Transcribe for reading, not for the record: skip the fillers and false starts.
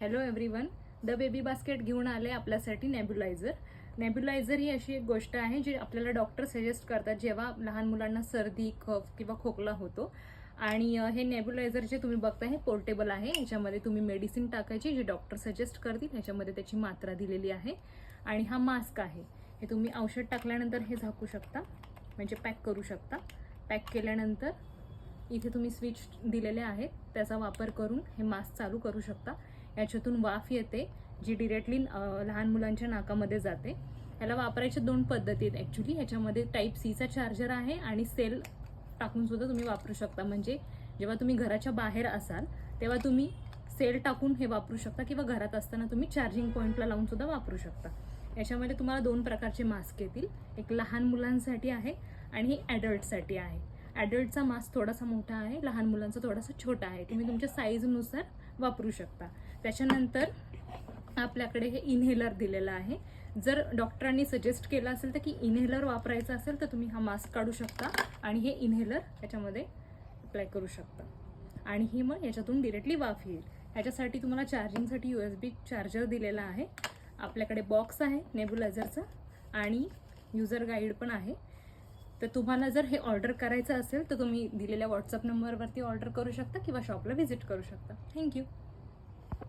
Hello everyone, the baby basket घेऊन आले आपल्यासाठी नेब्युलायझर. नेब्युलायझर ही अशी एक गोष्ट आहे जी आपल्याला डॉक्टर सजेस्ट करतात जेव्हा लहान मुलांना सर्दी, कफ किंवा खोकला होतो. आणि हे नेब्युलायझर जे तुम्ही बघता हे पोर्टेबल आहे. याच्यामध्ये तुम्ही मेडिसिन टाकायची जी डॉक्टर सजेस्ट करतील. ह्याच्यामध्ये त्याची मात्रा दिलेली आहे. आणि हा मास्क आहे, हे तुम्ही औषध टाकल्यानंतर हे झाकू शकता, म्हणजे पॅक करू शकता. पॅक केल्यानंतर इथे तुम्ही स्विच दिलेले आहेत, त्याचा वापर करून हे मास्क चालू करू शकता. याच्यातून वाफ येते जी डिरेक्टली लहान मुलांच्या नाकामध्ये जाते. याला वापरायच्या दोन पद्धती आहेत ॲक्च्युली. ह्याच्यामध्ये टाईप सीचा चार्जर आहे आणि सेल टाकून सुद्धा तुम्ही वापरू शकता. म्हणजे जेव्हा तुम्ही घराच्या बाहेर असाल तेव्हा तुम्ही सेल टाकून हे वापरू शकता, किंवा घरात असताना तुम्ही चार्जिंग पॉईंटला लावून सुद्धा वापरू शकता. याच्यामध्ये तुम्हाला दोन प्रकारचे मास्क येतील. एक लहान मुलांसाठी आहे आणि ॲडल्टसाठी आहे. ॲडल्टचा मास्क थोडासा मोठा आहे, लहान मुलांचा थोडासा छोटा आहे. तुम्ही तुमच्या साईजनुसार वापरू शकता. त्याच्यानंतर आपल्याकडे हे इन्हेलर दिलेलं आहे. जर डॉक्टरांनी सजेस्ट केलं असेल तर की इन्हेलर वापरायचं असेल तर तुम्ही हा मास्क काढू शकता आणि हे इन्हेलर याच्यामध्ये अप्लाय करू शकता आणि ही मग याच्यातून डिरेक्टली वाफ येईल. ह्याच्यासाठी तुम्हाला चार्जिंगसाठी USB चार्जर दिलेला आहे. आपल्याकडे बॉक्स आहे नेब्युलायझरचा आणि युजर गाईड पण आहे. तर तुम्हाला जर हे ऑर्डर करायचं असेल तर तुम्ही दिलेल्या व्हॉट्सअप नंबरवरती ऑर्डर करू शकता किंवा शॉपला व्हिजिट करू शकता. थँक्यू.